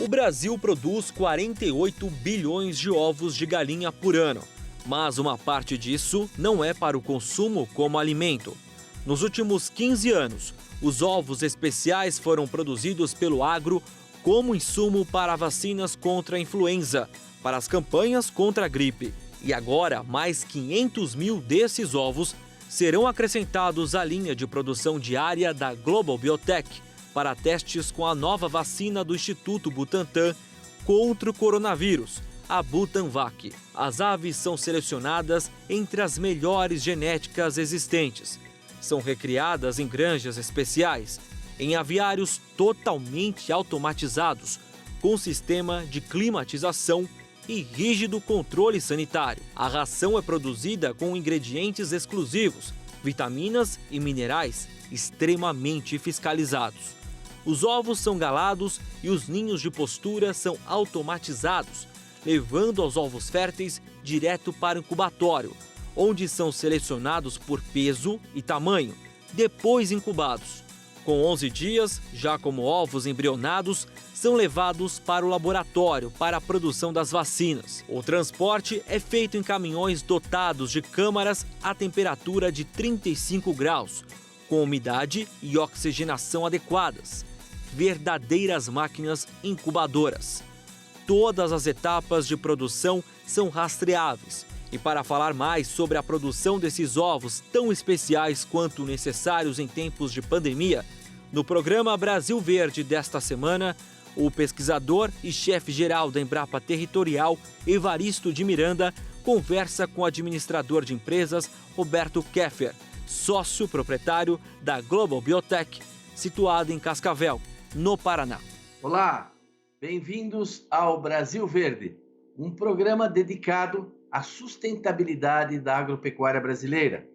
O Brasil produz 48 bilhões de ovos de galinha por ano, mas uma parte disso não é para o consumo como alimento. Nos últimos 15 anos, os ovos especiais foram produzidos pelo agro como insumo para vacinas contra a influenza, para as campanhas contra a gripe. E agora, mais 500 mil desses ovos serão acrescentados à linha de produção diária da Global Biotech para testes com a nova vacina do Instituto Butantan contra o coronavírus, a Butanvac. As aves são selecionadas entre as melhores genéticas existentes. São recriadas em granjas especiais, em aviários totalmente automatizados, com sistema de climatização e rígido controle sanitário. A ração é produzida com ingredientes exclusivos, vitaminas e minerais extremamente fiscalizados. Os ovos são galados e os ninhos de postura são automatizados, levando os ovos férteis direto para o incubatório, onde são selecionados por peso e tamanho, depois incubados. Com 11 dias, já como ovos embrionados, são levados para o laboratório para a produção das vacinas. O transporte é feito em caminhões dotados de câmaras a temperatura de 35 graus, com umidade e oxigenação adequadas. Verdadeiras máquinas incubadoras. Todas as etapas de produção são rastreáveis. E para falar mais sobre a produção desses ovos tão especiais quanto necessários em tempos de pandemia, no programa Brasil Verde desta semana, o pesquisador e chefe-geral da Embrapa Territorial, Evaristo de Miranda, conversa com o administrador de empresas, Roberto Keffer, sócio proprietário da Global Biotech, situada em Cascavel, no Paraná. Olá, bem-vindos ao Brasil Verde, um programa dedicado à sustentabilidade da agropecuária brasileira.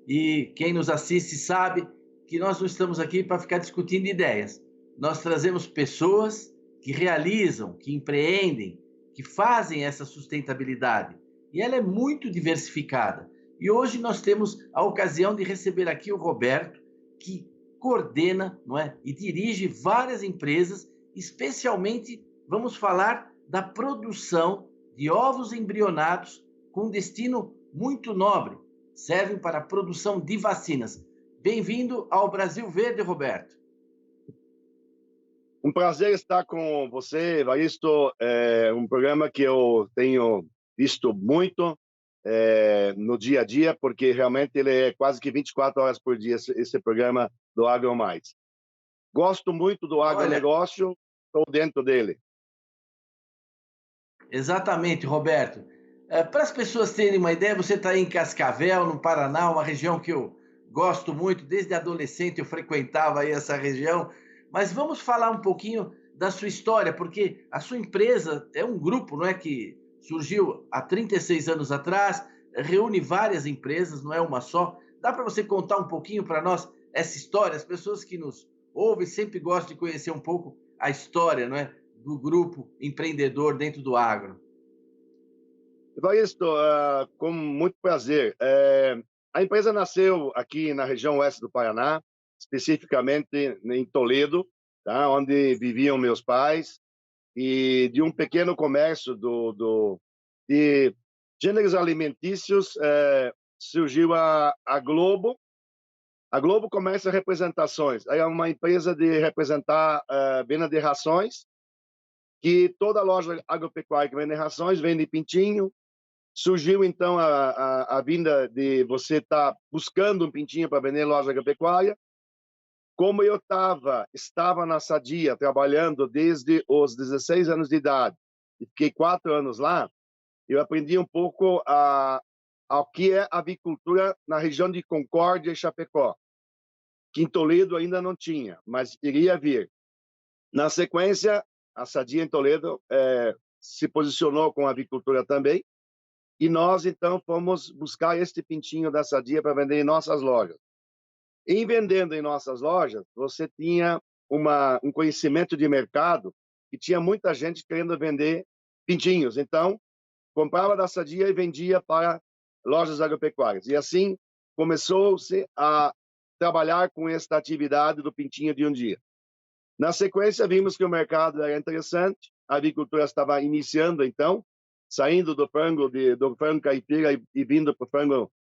E quem nos assiste sabe que nós não estamos aqui para ficar discutindo ideias. Nós trazemos pessoas que realizam, que empreendem, que fazem essa sustentabilidade. E ela é muito diversificada. E hoje nós temos a ocasião de receber aqui o Roberto, que coordena, não é, e dirige várias empresas, especialmente vamos falar da produção de ovos embrionados com destino muito nobre. Servem para a produção de vacinas. Bem-vindo ao Brasil Verde, Roberto. Um prazer estar com você, Evaristo. É um programa que eu tenho visto muito no dia a dia, porque realmente ele é quase que 24 horas por dia, esse programa do Agro Mais. Gosto muito do agronegócio, estou dentro dele. Exatamente, Roberto. Para as pessoas terem uma ideia, você está em Cascavel, no Paraná, uma região que eu gosto muito, desde adolescente eu frequentava aí essa região, mas vamos falar um pouquinho da sua história, porque a sua empresa é um grupo, não é, que surgiu há 36 anos atrás, reúne várias empresas, não é uma só. Dá para você contar um pouquinho para nós essa história? As pessoas que nos ouvem sempre gostam de conhecer um pouco a história, não é, do grupo empreendedor dentro do agro. Evaristo, com muito prazer. A empresa nasceu aqui na região oeste do Paraná, especificamente em Toledo, tá, onde viviam meus pais, e de um pequeno comércio de gêneros alimentícios surgiu a Globo. A Globo começa representações. É uma empresa de representar venda de rações, que toda loja agropecuária que vende rações vende pintinho. Surgiu, então, a vinda de você estar buscando um pintinho para vender em loja agropecuária. Como eu estava na Sadia, trabalhando desde os 16 anos de idade, e fiquei 4 anos lá, eu aprendi um pouco ao que é avicultura na região de Concórdia e Chapecó, que em Toledo ainda não tinha, mas iria vir. Na sequência, a Sadia em Toledo se posicionou com a avicultura também, e nós, então, fomos buscar este pintinho da Sadia para vender em nossas lojas. Em vendendo em nossas lojas, você tinha um conhecimento de mercado que tinha muita gente querendo vender pintinhos. Então, comprava da Sadia e vendia para lojas agropecuárias. E assim, começou-se a trabalhar com esta atividade do pintinho de um dia. Na sequência, vimos que o mercado era interessante a agricultura estava iniciando, então, saindo do frango caipira e vindo para o frango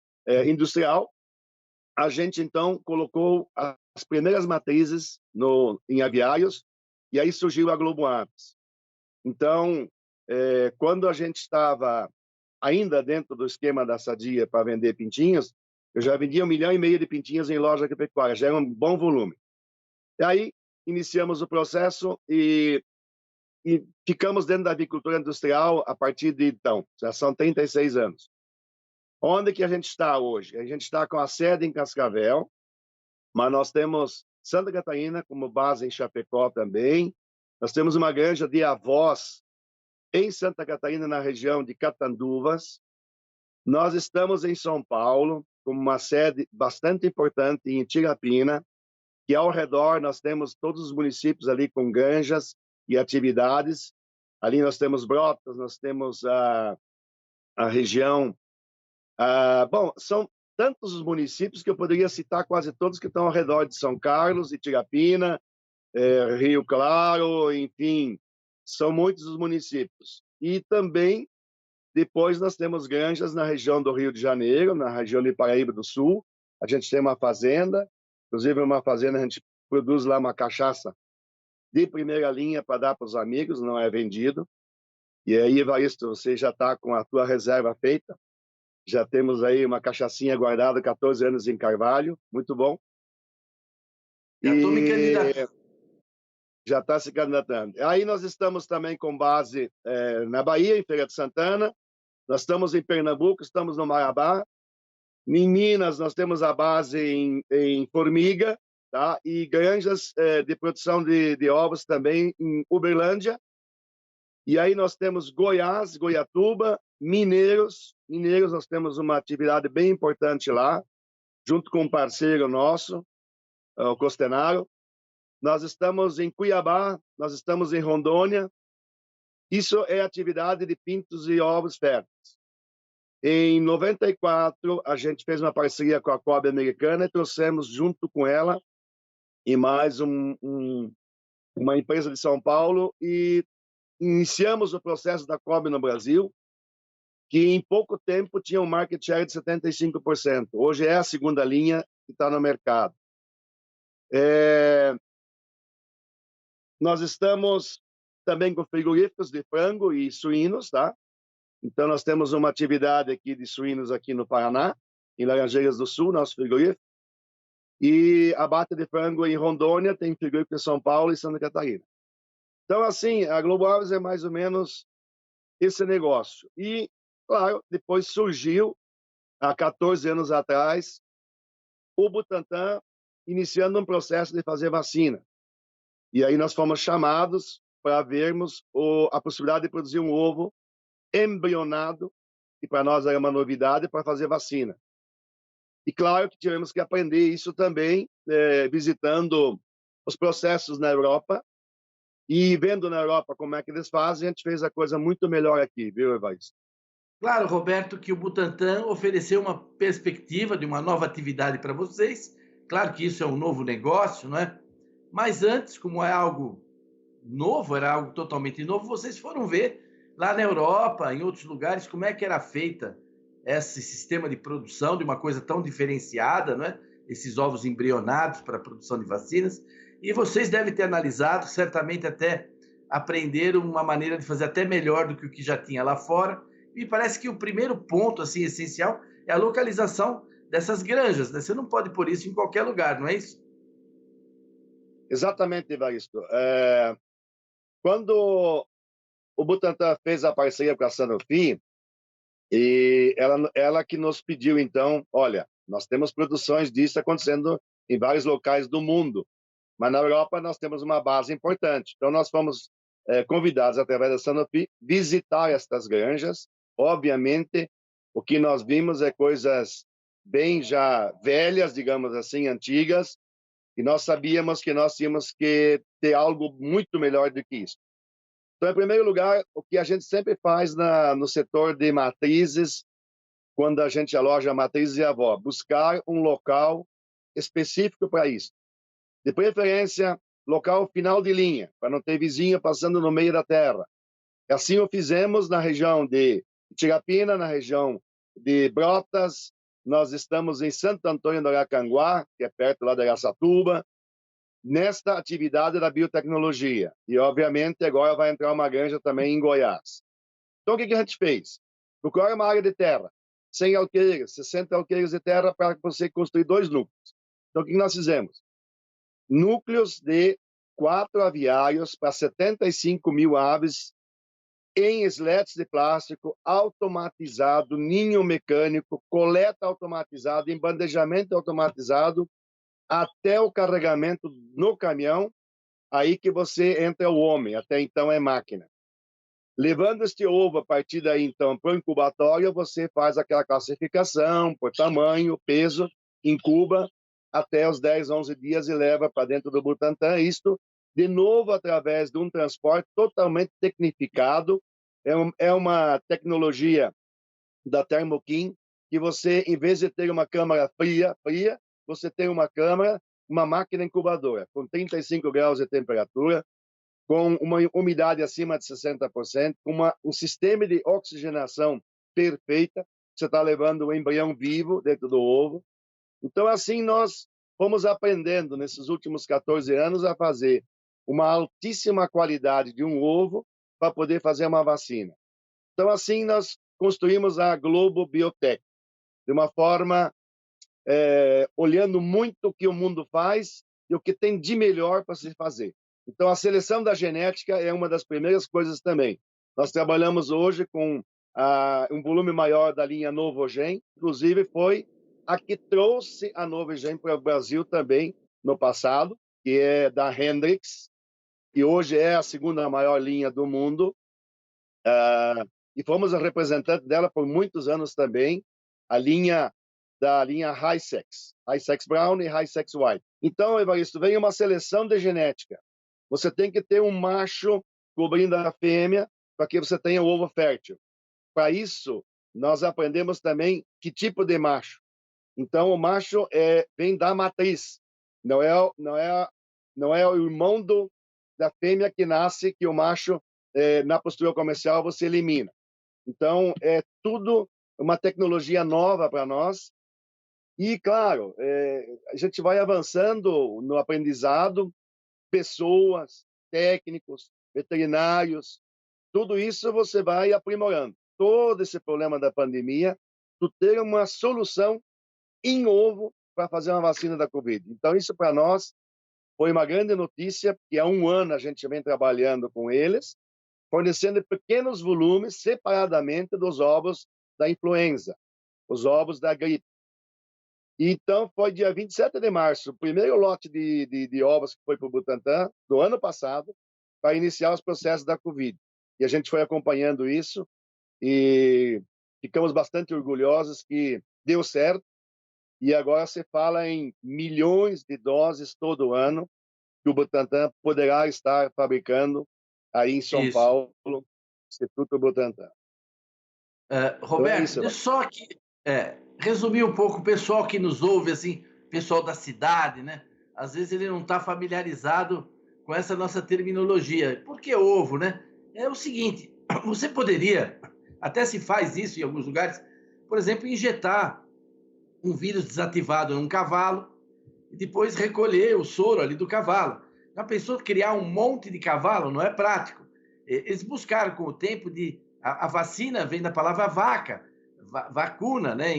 industrial, a gente, então, colocou as primeiras matrizes em aviários, e aí surgiu a Globo Aves. Então, quando a gente estava ainda dentro do esquema da Sadia para vender pintinhos, eu já vendia 1,5 milhão de pintinhos em loja agropecuária, já era um bom volume. E aí, iniciamos o processo e ficamos dentro da avicultura industrial a partir de então, já são 36 anos. Onde que a gente está hoje? A gente está com a sede em Cascavel, mas nós temos Santa Catarina como base em Chapecó também. Nós temos uma granja de avós em Santa Catarina, na região de Catanduvas. Nós estamos em São Paulo, com uma sede bastante importante em Tirapina, que ao redor nós temos todos os municípios ali com granjas e atividades. Ali nós temos Brotas, nós temos a região... bom, são tantos os municípios que eu poderia citar quase todos que estão ao redor de São Carlos e Tirapina, Rio Claro, enfim, são muitos os municípios. E também, depois, nós temos granjas na região do Rio de Janeiro, na região de Paraíba do Sul. A gente tem uma fazenda, inclusive uma fazenda, a gente produz lá uma cachaça de primeira linha para dar para os amigos, não é vendido. E aí, Evaristo, você já está com a tua reserva feita. Já temos aí uma cachaçinha guardada, 14 anos em Carvalho, muito bom. Já estou me candidatando. Já está se candidatando. Aí nós estamos também com base na Bahia, em Feira de Santana. Nós estamos em Pernambuco, estamos no Marabá. Em Minas, nós temos a base em Formiga, tá? E granjas de produção de ovos também em Uberlândia. E aí nós temos Goiás, Goiatuba, Mineiros. Mineiros, nós temos uma atividade bem importante lá, junto com um parceiro nosso, o Costenaro. Nós estamos em Cuiabá, nós estamos em Rondônia. Isso é atividade de pintos e ovos férteis. Em 94, a gente fez uma parceria com a Cobb americana e trouxemos junto com ela e mais uma empresa de São Paulo e iniciamos o processo da Cobb no Brasil, que em pouco tempo tinha um market share de 75%. Hoje é a segunda linha que está no mercado. Nós estamos também com frigoríficos de frango e suínos, tá? Então, nós temos uma atividade aqui de suínos aqui no Paraná, em Laranjeiras do Sul, nosso frigorífico. E abate de frango em Rondônia, tem frigorífico em São Paulo e Santa Catarina. Então, assim, a Globo Aves é mais ou menos esse negócio. E, claro, depois surgiu, há 14 anos atrás, o Butantan iniciando um processo de fazer vacina. E aí nós fomos chamados para vermos a possibilidade de produzir um ovo embrionado, que para nós era uma novidade, para fazer vacina. E claro que tivemos que aprender isso também, visitando os processos na Europa e vendo na Europa como é que eles fazem, a gente fez a coisa muito melhor aqui, viu, Evaristo? Claro, Roberto, que o Butantan ofereceu uma perspectiva de uma nova atividade para vocês. Claro que isso é um novo negócio, não é? Mas antes, como é algo novo, era algo totalmente novo, vocês foram ver lá na Europa, em outros lugares, como é que era feita esse sistema de produção de uma coisa tão diferenciada, não é? Esses ovos embrionados para a produção de vacinas. E vocês devem ter analisado, certamente até aprenderam uma maneira de fazer até melhor do que o que já tinha lá fora. E parece que o primeiro ponto assim essencial é a localização dessas granjas, né? Você não pode pôr isso em qualquer lugar, não é isso? Exatamente, Evaristo. Quando o Butantan fez a parceria com a Sanofi, e ela que nos pediu, então, olha, nós temos produções disso acontecendo em vários locais do mundo, mas na Europa nós temos uma base importante. Então, nós fomos convidados, através da Sanofi, visitar estas granjas. Obviamente, o que nós vimos é coisas bem já velhas, digamos assim, antigas, e nós sabíamos que nós tínhamos que ter algo muito melhor do que isso. Então, em primeiro lugar, o que a gente sempre faz no setor de matrizes, quando a gente aloja matrizes e avó, buscar um local específico para isso. De preferência, local final de linha, para não ter vizinho passando no meio da terra. Assim o fizemos na região de Tirapina, na região de Brotas, nós estamos em Santo Antônio do Aracanguá, que é perto lá de Araçatuba, nesta atividade da biotecnologia. E, obviamente, agora vai entrar uma granja também em Goiás. Então, o que a gente fez? Procurar uma área de terra, 100 alqueires, 60 alqueires de terra para você construir 2 núcleos. Então, o que nós fizemos? Núcleos de 4 aviários para 75 mil aves em sleds de plástico, automatizado, ninho mecânico, coleta automatizada, embandejamento automatizado, até o carregamento no caminhão, aí que você entra o homem, até então é máquina. Levando este ovo a partir daí, então, para o incubatório, você faz aquela classificação por tamanho, peso, incuba até os 10, 11 dias e leva para dentro do Butantan. Isto, de novo, através de um transporte totalmente tecnificado. É uma tecnologia da Thermokin, que você, em vez de ter uma câmara fria, você tem uma máquina incubadora, com 35 graus de temperatura, com uma umidade acima de 60%, com um sistema de oxigenação perfeita. Você está levando o embrião vivo dentro do ovo. Então, assim, nós fomos aprendendo, nesses últimos 14 anos, a fazer uma altíssima qualidade de um ovo para poder fazer uma vacina. Então, assim, nós construímos a Globo Biotech, de uma forma olhando muito o que o mundo faz e o que tem de melhor para se fazer. Então, a seleção da genética é uma das primeiras coisas também. Nós trabalhamos hoje com um volume maior da linha Novogen, inclusive foi a que trouxe a Novogen para o Brasil também no passado, que é da Hendrix, que hoje é a segunda maior linha do mundo, e fomos a representante dela por muitos anos também, da linha High-Sex Brown e High-Sex White. Então, Evaristo, vem uma seleção de genética. Você tem que ter um macho cobrindo a fêmea para que você tenha o ovo fértil. Para isso, nós aprendemos também que tipo de macho. Então, o macho vem da matriz. Não é o irmão da fêmea que nasce, que o macho, na postura comercial, você elimina. Então, é tudo uma tecnologia nova para nós. E, claro, a gente vai avançando no aprendizado, pessoas, técnicos, veterinários, tudo isso você vai aprimorando. Todo esse problema da pandemia, tu ter uma solução em ovo para fazer uma vacina da Covid. Então, isso para nós foi uma grande notícia, porque há 1 ano a gente vem trabalhando com eles, fornecendo pequenos volumes separadamente dos ovos da influenza, os ovos da gripe. Então, foi dia 27 de março, o primeiro lote de ovos que foi para o Butantan, do ano passado, para iniciar os processos da Covid. E a gente foi acompanhando isso e ficamos bastante orgulhosos que deu certo. E agora se fala em milhões de doses todo ano que o Butantan poderá estar fabricando aí em São Paulo, Instituto Butantan. Roberto, então só que resumir um pouco o pessoal que nos ouve, assim, pessoal da cidade, né? Às vezes ele não está familiarizado com essa nossa terminologia. Por que ovo, né? É o seguinte, você poderia, até se faz isso em alguns lugares, por exemplo, injetar um vírus desativado num cavalo e depois recolher o soro ali do cavalo. Já pensou criar um monte de cavalo? Não é prático. Eles buscaram com o tempo a vacina vem da palavra vaca, vacuna, né?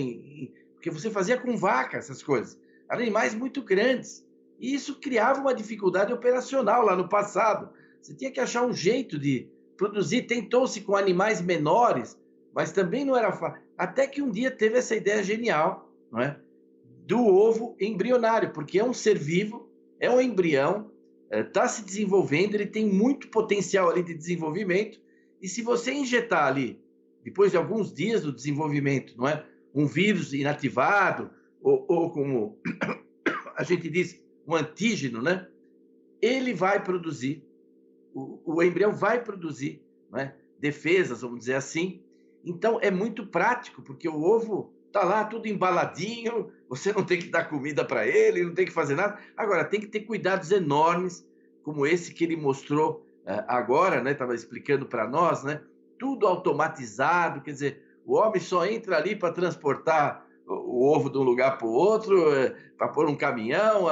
Porque você fazia com vaca essas coisas. Animais muito grandes. E isso criava uma dificuldade operacional lá no passado. Você tinha que achar um jeito de produzir. Tentou-se com animais menores, mas também não era fácil. Até que um dia teve essa ideia genial, não é? Do ovo embrionário, porque é um ser vivo, é um embrião, está se desenvolvendo, ele tem muito potencial ali de desenvolvimento. E se você injetar ali, depois de alguns dias do desenvolvimento, não é? Um vírus inativado, ou como a gente diz, um antígeno, né? Ele vai produzir, o embrião vai produzir, não é? Defesas, vamos dizer assim. Então, é muito prático, porque o ovo está lá tudo embaladinho, você não tem que dar comida para ele, não tem que fazer nada. Agora, tem que ter cuidados enormes, como esse que ele mostrou agora, né, estava explicando para nós, né, tudo automatizado, quer dizer, o homem só entra ali para transportar o ovo de um lugar para o outro, para pôr um caminhão,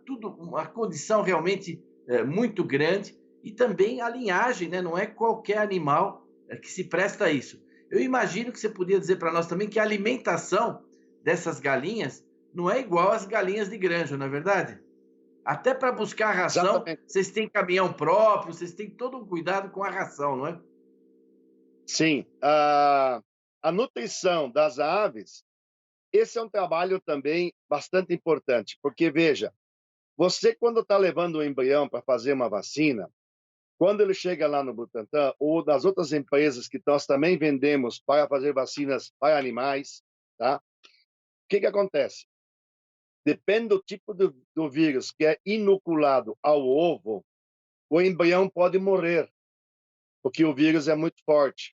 tudo uma condição realmente muito grande, e também a linhagem, né, não é qualquer animal que se presta a isso. Eu imagino que você podia dizer para nós também que a alimentação dessas galinhas não é igual às galinhas de granja, não é verdade? Até para buscar a ração, Exatamente. vocês têm caminhão próprio, vocês têm todo um cuidado com a ração, não é? Sim, a nutrição das aves, esse é um trabalho também bastante importante, porque veja, você quando está levando o embrião para fazer uma vacina, quando ele chega lá no Butantan ou nas outras empresas que nós também vendemos para fazer vacinas para animais, tá? O que acontece? Depende do tipo do vírus que é inoculado ao ovo, o embrião pode morrer, porque o vírus é muito forte.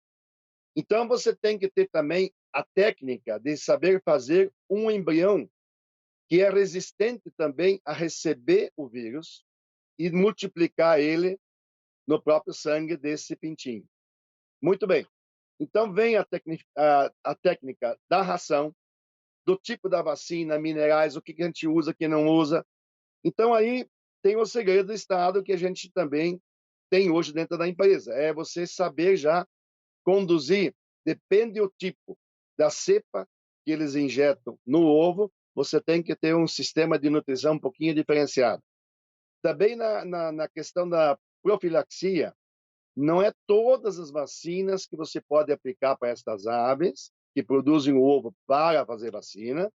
Então, você tem que ter também a técnica de saber fazer um embrião que é resistente também a receber o vírus e multiplicar ele no próprio sangue desse pintinho. Muito bem. Então, vem a técnica da ração, do tipo da vacina, minerais, o que a gente usa, o que não usa. Então, aí tem o segredo do Estado que a gente também tem hoje dentro da empresa. É você saber já conduzir, depende do tipo da cepa que eles injetam no ovo, você tem que ter um sistema de nutrição um pouquinho diferenciado. Também na questão da profilaxia, não é todas as vacinas que você pode aplicar para estas aves que produzem o ovo para fazer vacina,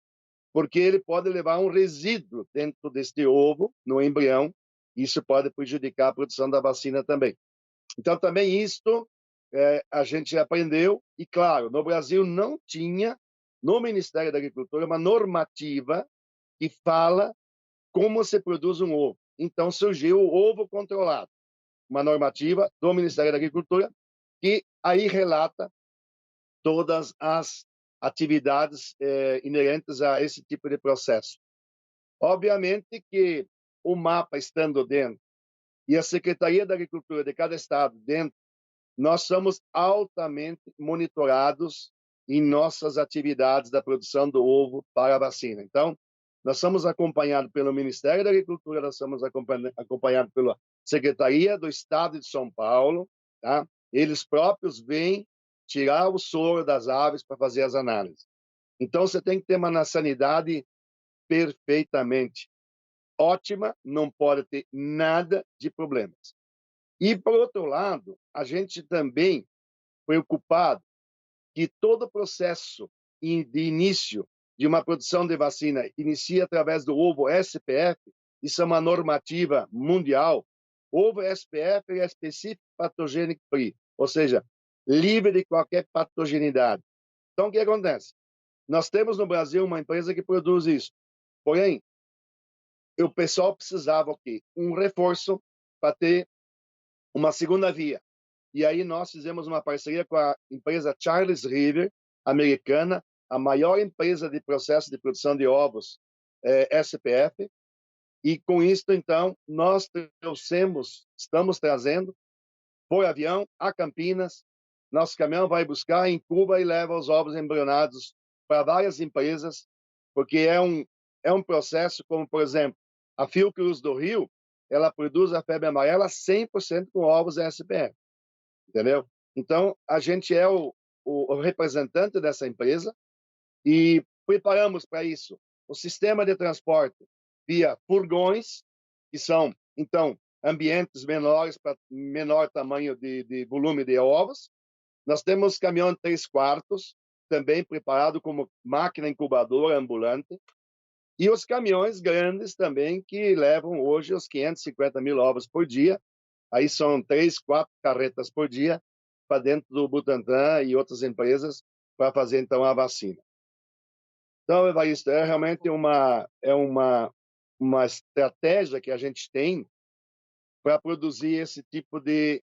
porque ele pode levar um resíduo dentro deste ovo, no embrião, e isso pode prejudicar a produção da vacina também. Então, também isto a gente aprendeu, e claro, no Brasil não tinha, no Ministério da Agricultura, uma normativa que fala como se produz um ovo. Então, surgiu o ovo controlado, uma normativa do Ministério da Agricultura, que aí relata todas as atividades inerentes a esse tipo de processo. Obviamente que o mapa estando dentro e a Secretaria da Agricultura de cada estado dentro, nós somos altamente monitorados em nossas atividades da produção do ovo para a vacina. Então, nós somos acompanhados pelo Ministério da Agricultura, nós somos acompanhados pela Secretaria do Estado de São Paulo, tá? Eles próprios vêm tirar o soro das aves para fazer as análises. Então, você tem que ter uma sanidade perfeitamente ótima, não pode ter nada de problemas. E, por outro lado, a gente também preocupado que todo o processo de início de uma produção de vacina inicia através do ovo SPF, isso é uma normativa mundial. Ovo SPF é Specific Pathogenic Free, ou seja, livre de qualquer patogenidade. Então, o que acontece? Nós temos no Brasil uma empresa que produz isso. Porém, o pessoal precisava um reforço para ter uma segunda via. E aí nós fizemos uma parceria com a empresa Charles River, americana, a maior empresa de processo de produção de ovos SPF. E com isso, então, nós estamos trazendo por avião a Campinas. Nosso caminhão vai buscar em Cuba e leva os ovos embrionados para várias empresas, porque é um processo como, por exemplo, a Fiocruz do Rio, ela produz a febre amarela 100% com ovos SPF, entendeu? Então, a gente é o representante dessa empresa e preparamos para isso o sistema de transporte via furgões, que são, então, ambientes menores para menor tamanho de volume de ovos. Nós temos caminhão de 3/4, também preparado como máquina incubadora ambulante, e os caminhões grandes também, que levam hoje os 550 mil ovos por dia. Aí são 3, 4 carretas por dia para dentro do Butantan e outras empresas para fazer, então, a vacina. Então, Evaristo, é realmente uma estratégia que a gente tem para produzir esse tipo de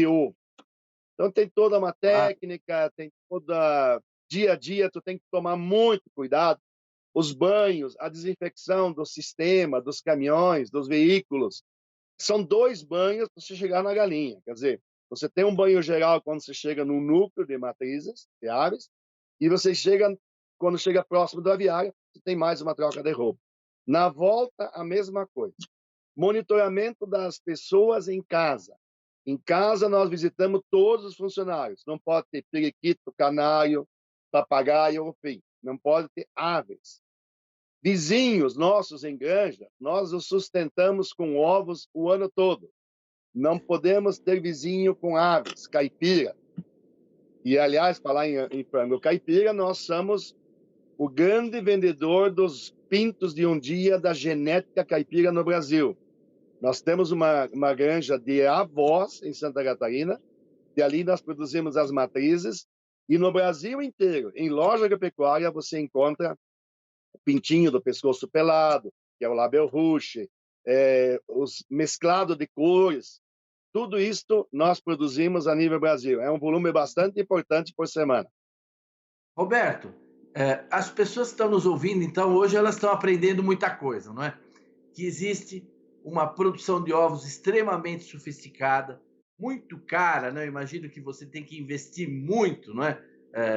ovo. Então, tem toda uma técnica, tem toda... Dia a dia, tu tem que tomar muito cuidado. Os banhos, a desinfecção do sistema, dos caminhões, dos veículos, são 2 banhos para você chegar na galinha. Quer dizer, você tem um banho geral quando você chega no núcleo de matrizes, de aves, e você chega, quando chega próximo do aviário, você tem mais uma troca de roupa. Na volta, a mesma coisa. Monitoramento das pessoas em casa. Em casa, nós visitamos todos os funcionários. Não pode ter periquito, canário, papagaio, enfim. Não pode ter aves. Vizinhos nossos em granja, nós os sustentamos com ovos o ano todo. Não podemos ter vizinho com aves, caipira. E, aliás, falar em frango caipira, nós somos o grande vendedor dos pintos de um dia da genética caipira no Brasil. Nós temos uma granja de avós em Santa Catarina, e ali nós produzimos as matrizes, e no Brasil inteiro, em loja agropecuária, você encontra o pintinho do pescoço pelado, que é o label rouge, os mesclados de cores. Tudo isto nós produzimos a nível Brasil. É um volume bastante importante por semana. Roberto, as pessoas que estão nos ouvindo, então, hoje elas estão aprendendo muita coisa, não é? Que existe uma produção de ovos extremamente sofisticada, muito cara, né? Eu imagino que você tem que investir muito, não é?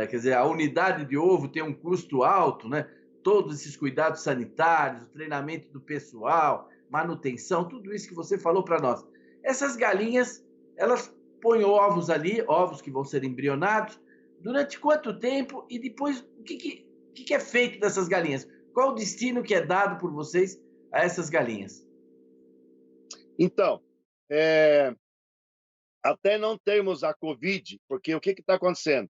Quer dizer, a unidade de ovo tem um custo alto, né? Todos esses cuidados sanitários, o treinamento do pessoal, manutenção, tudo isso que você falou para nós. Essas galinhas, elas põem ovos ali, ovos que vão ser embrionados, durante quanto tempo e depois o que é feito dessas galinhas? Qual o destino que é dado por vocês a essas galinhas? Então, até não termos a Covid, porque o que está acontecendo?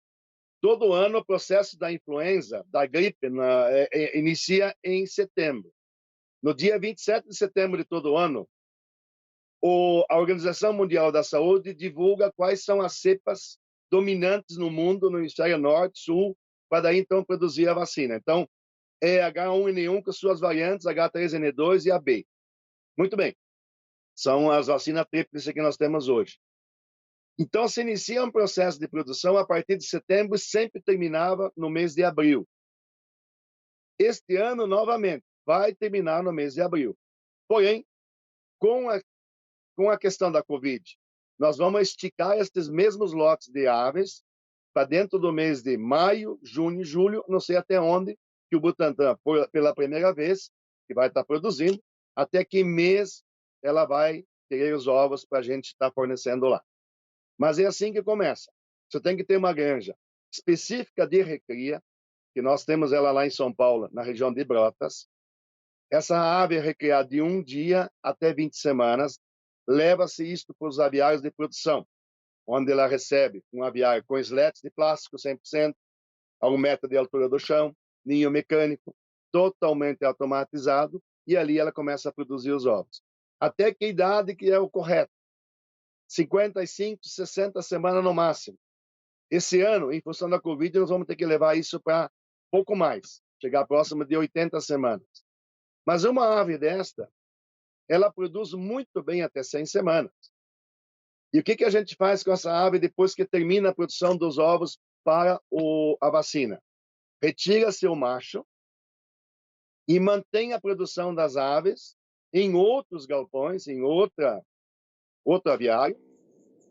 Todo ano o processo da influenza, da gripe, inicia em setembro. No dia 27 de setembro de todo ano, a Organização Mundial da Saúde divulga quais são as cepas dominantes no mundo, no hemisfério norte, sul, para daí então produzir a vacina. Então, é H1N1 com suas variantes, H3N2 e a B. Muito bem. São as vacinas tríplices que nós temos hoje. Então, se inicia um processo de produção a partir de setembro e sempre terminava no mês de abril. Este ano, novamente, vai terminar no mês de abril. Porém, com a questão da Covid, nós vamos esticar estes mesmos lotes de aves para dentro do mês de maio, junho e julho, não sei até onde, que o Butantan, pela primeira vez, que vai estar produzindo, até que mês ela vai ter os ovos para a gente estar fornecendo lá. Mas é assim que começa. Você tem que ter uma granja específica de recria, que nós temos ela lá em São Paulo, na região de Brotas. Essa ave é recriada de 1 dia até 20 semanas. Leva-se isto para os aviários de produção, onde ela recebe um aviário com sletes de plástico 100%, a 1 metro de altura do chão, ninho mecânico, totalmente automatizado, e ali ela começa a produzir os ovos. Até que idade que é o correto? 55, 60 semanas no máximo. Esse ano, em função da Covid, nós vamos ter que levar isso para pouco mais, chegar próximo de 80 semanas. Mas uma ave desta, ela produz muito bem até 100 semanas. E o que a gente faz com essa ave depois que termina a produção dos ovos para a vacina? Retira-se o macho e mantém a produção das aves em outros galpões, em outro aviário,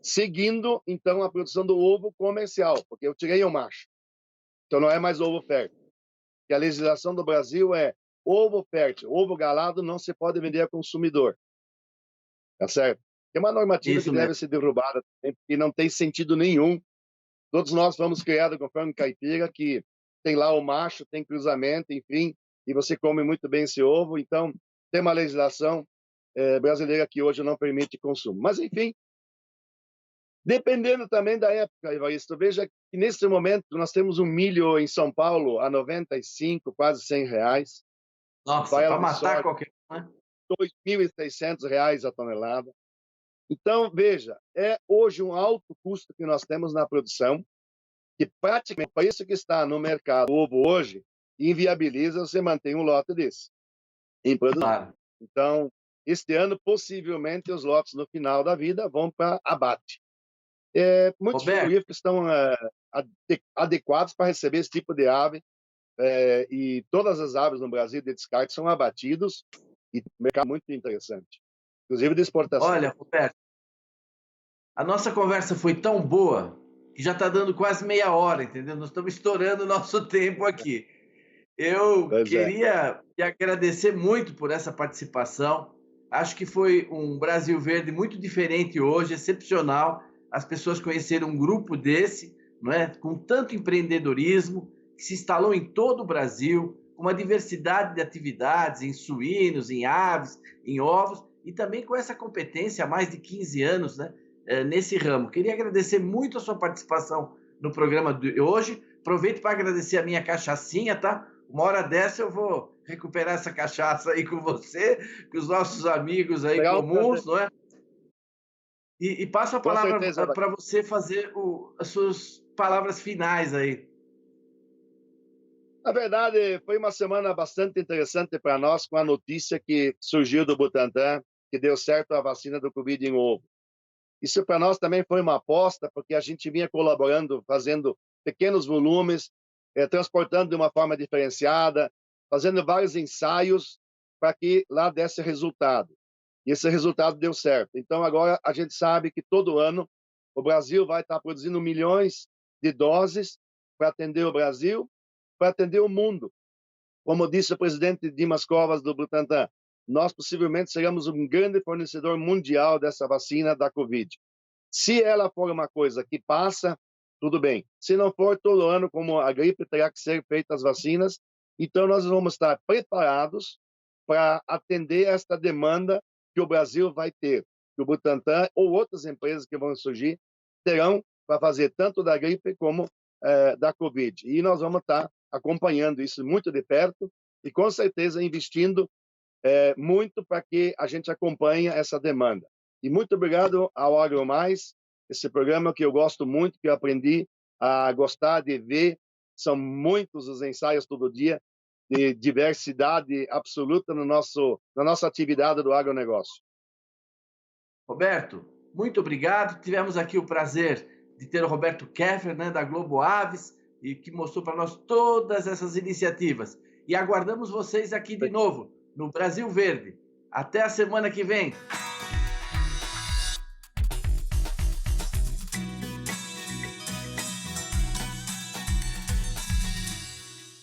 seguindo, então, a produção do ovo comercial, porque eu tirei o macho. Então, não é mais ovo fértil. E a legislação do Brasil é ovo fértil, ovo galado não se pode vender a consumidor. Tá certo? Tem uma normativa Isso que deve mesmo. ser derrubada, porque não tem sentido nenhum. Todos nós fomos criados com frango caipira, que tem lá o macho, tem cruzamento, enfim, e você come muito bem esse ovo. Então, tem uma legislação brasileira que hoje não permite consumo. Mas, enfim, dependendo também da época, Evaristo, veja que nesse momento nós temos um milho em São Paulo a 95, quase R$ 100. Nossa, Baiana para de matar soja, qualquer um, né? R$ 2.600 a tonelada. Então, veja, é hoje um alto custo que nós temos na produção, que praticamente o preço que está no mercado do ovo hoje inviabiliza você manter um lote desse em produção. Claro. Então, este ano, possivelmente, os lotes no final da vida vão para abate. Muitos Roberto, frigoríficos estão adequados para receber esse tipo de ave, e todas as aves no Brasil de descarte são abatidos, e o mercado é muito interessante. inclusive de exportação. Olha, Roberto, a nossa conversa foi tão boa que já está dando quase meia hora, entendeu? Nós estamos estourando o nosso tempo aqui. Eu Pois é. queria te agradecer muito por essa participação. Acho que foi um Brasil Verde muito diferente hoje, excepcional. As pessoas conheceram um grupo desse, não é? Com tanto empreendedorismo, que se instalou em todo o Brasil, com uma diversidade de atividades em suínos, em aves, em ovos, e também com essa competência há mais de 15 anos, né? Nesse ramo. Queria agradecer muito a sua participação no programa de hoje. Aproveito para agradecer a minha cachaçinha, tá? Uma hora dessa eu vou recuperar essa cachaça aí com você, com os nossos amigos aí Legal, comuns, não é? E passo a com palavra certeza. para você fazer as suas palavras finais aí. Na verdade, foi uma semana bastante interessante para nós com a notícia que surgiu do Butantan, que deu certo a vacina do Covid em ovo. Isso para nós também foi uma aposta, porque a gente vinha colaborando, fazendo pequenos volumes, transportando de uma forma diferenciada, fazendo vários ensaios para que lá desse resultado. E esse resultado deu certo. Então, agora a gente sabe que todo ano o Brasil vai estar produzindo milhões de doses para atender o Brasil, para atender o mundo. Como disse o presidente Dimas Covas do Butantan, nós possivelmente seremos um grande fornecedor mundial dessa vacina da Covid. Se ela for uma coisa que passa, tudo bem. Se não for, todo ano, como a gripe, terá que ser feitas as vacinas. Então, nós vamos estar preparados para atender esta demanda que o Brasil vai ter, que o Butantan ou outras empresas que vão surgir terão para fazer tanto da gripe como da Covid. E nós vamos estar acompanhando isso muito de perto e, com certeza, investindo muito para que a gente acompanhe essa demanda. E muito obrigado ao AgroMais, esse programa que eu gosto muito, que eu aprendi a gostar de ver. São muitos os ensaios todo dia, de diversidade absoluta na nossa atividade do agronegócio. Roberto, muito obrigado. Tivemos aqui o prazer de ter o Roberto Keffer, né, da Globo Aves, e que mostrou para nós todas essas iniciativas. E aguardamos vocês aqui de novo, no Brasil Verde. Até a semana que vem.